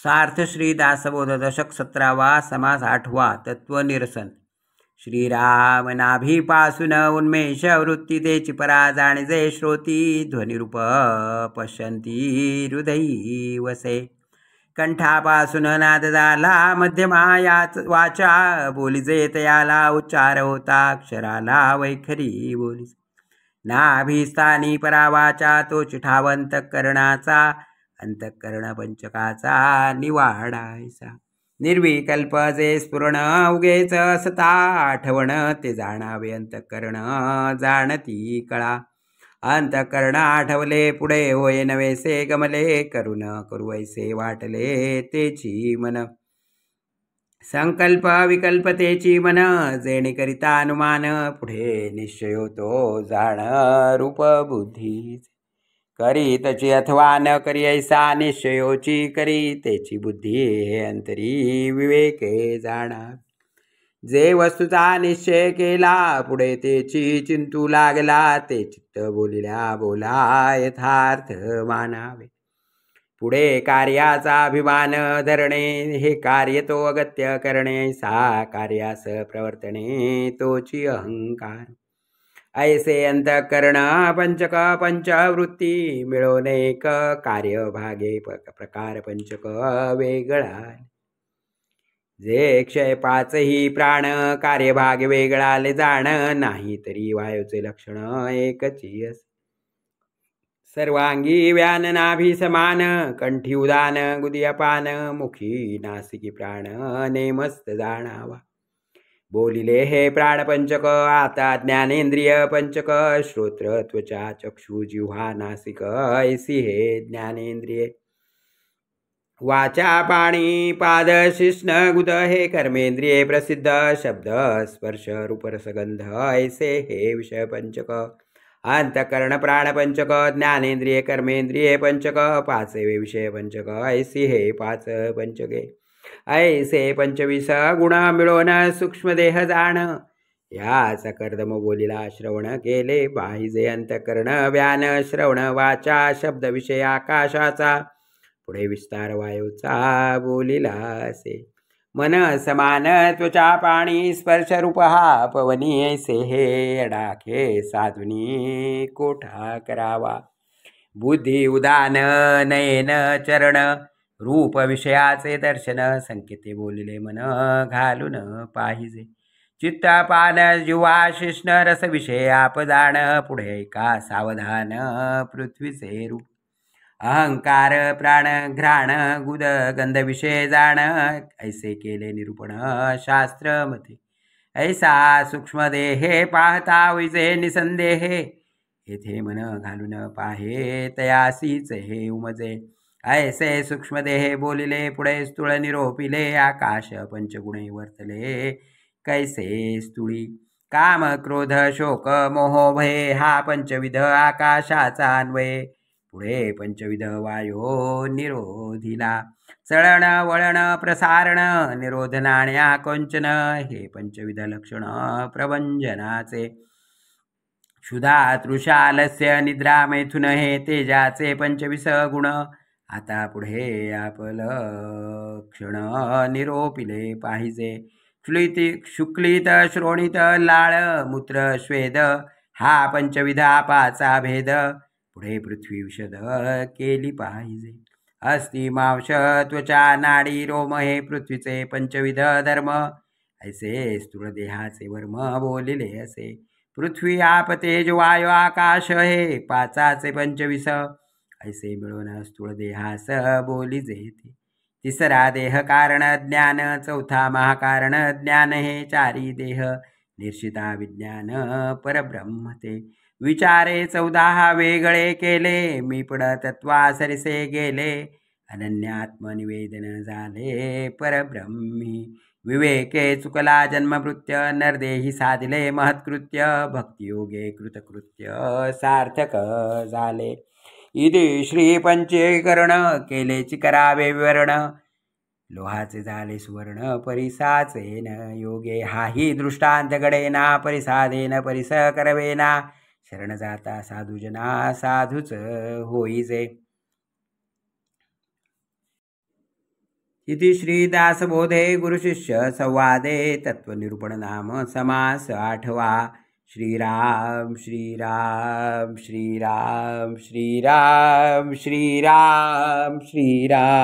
सार्थ श्री दासबोध दशक 17वा समास 8वा तत्वनिरसन. श्रीराम नाभीपासून उन्मेष वृत्ती तेची परा जाणिजे श्रोती ध्वनिरूप पश्यंती हृदयी वसे. कंठापासून नाद झाला मध्यमा याच वाचा बोलिजे तयाला उच्चार होता अक्षराला वैखरी बोलिजे. नाभिस्थानी परावाचा तो चिठावंत करणाचा अंतःकरण पंचकाचा निवाडायचा. निर्विकल्प जे स्फुरण उगेच असता आठवण ते जाणावे अंतःकरण जाणती कळा. अंतःकरण आठवले पुढे होय नवेसे गमले करून करुवैसे वाटले तेची मन. संकल्प विकल्पतेची मन जेणे करिता अनुमान पुढे निश्चय होतो जाण रूप बुद्धी. करी तची अथवा न करी ऐसा निश्चयोची करी तेची बुद्धी हे अंतरी विवेके जाणावे. जे वस्तूचा निश्चय केला पुढे तेची चिंतू लागला ते चित्त बोलिल्या बोला यथार्थ मानावे. पुढे कार्याचा अभिमान धरणे हे कार्य तो अगत्य करणे सा कार्यास प्रवर्तने तोची अहंकार. ऐसे अंतःकरण पंचक पंचवृत्ती मिळून एक कार्य भागे प्रकार पंचक वेगळा. जे क्षय पाचही प्राण कार्यभाग वेगळाले जाण नाही तरी वायूचे लक्षण एकची असे. सर्वांगी व्यान नाभी समान कंठी उदान गुदी अपान मुखी नासिकी प्राण नेमस्त जाणावा. बोलिले हे प्राणपंचक आता ज्ञानेंद्रिय पंचक श्रोत्र त्वचा चक्षु जिव्हा नासिक ऐसी हे ज्ञानेंद्रिये. वाचा पाणी पाद शिष्ण गुद हे कर्मेंद्रिये प्रसिद्ध शब्द स्पर्श रूपरसगंध ऐसे हे विषय पंचक. अंतःकरण प्राणपंचक ज्ञानेंद्रिये कर्मेंद्रिये पंचक पाचवे विषय पंचक ऐसी हे पाच पंचके. ऐसे पंचवीस गुण मिळून सूक्ष्मदेह जाण याचा कर्दम बोलिला श्रवण केले पाहिजे. अंतःकरण व्यान श्रवण वाचा शब्द विषय आकाशाचा पुढे विस्तार वायूचा बोलिला असे. मन समान त्वचा पाणी स्पर्श रूप हा पवनी ऐसे हे अडाखे साधुनी कोठा करावा. बुद्धी उदान नयन चरण रूप विषयाचे दर्शन संकेते बोलिले मन घालून पाहिजे. चित्तपान जिव्हा शिष्ण रस विषय आप जाण पुढे का सावधान पृथ्वीचे रूप. अहंकार प्राण घ्राण गुद गंध विषय जाण ऐसे केले निरूपण शास्त्र मते. ऐसा सूक्ष्म देहे पाहता विजे निसंदेहे येथे मन घालून पाहे तयासीच हे उमजे. ऐसे सूक्ष्मदेहे बोलिले पुढे स्थूळ निरोपिले आकाश पंचगुणे वर्तले कैसे स्थूळी. काम क्रोध शोक मोह भय हा पंचविध आकाशाचा अन्वय पुढे पंचविध वायो निरोधिला. चळण वळण प्रसारण निरोधनाण्या कोंचन हे पंचविध लक्षण प्रभंजनाचे. क्षुधा तृषालस्य निद्रा मैथुन हे तेजाचे पंचवीस गुण. आता पुढे आपलक्षण निरोपिले पाहिजे. शुक्लित श्रोणित लाळ मूत्र स्वेद हा पंचविध आपाचा भेद पुढे पृथ्वी विशद केली पाहिजे. अस्ति मांस त्वचा नाडी रोम हे पृथ्वीचे पंचविध धर्म ऐसे स्थूळ देहाचे वर्म बोलिले असे. पृथ्वी आप तेज वायू आकाश हे पाचाचे पंचवीस ऐसे मिळून स्थूळ देहास बोलिजे. तिसरा देह कारण ज्ञान चौथा महाकारण ज्ञान हे चारी देह निर्षिता विज्ञान परब्रह्म ते. विचारे 14 वेगळे केले मी पण तत्वा सरिसे गेले अनन्यात्मनिवेदन झाले परब्रह्मी. विवेके चुकला जन्मभृत्य नरदेही साधिले महत्कृत्य भक्तियोगे कृतकृत्य सार्थक झाले. इति श्री पंचीकरण केलेची करावे विवरण. लोहाचे झाले सुवर्ण परिसाचे न योगे हाही दृष्टांत घडेना परिसादेन परिस करवेना. शरण जाता साधुजना साधूच होईजे. इति श्रीदासबोधे गुरुशिष्य संवादे तत्वनिरूपण नाम समास 8वा। श्रीराम श्रीराम श्रीराम श्रीराम श्रीराम श्रीराम।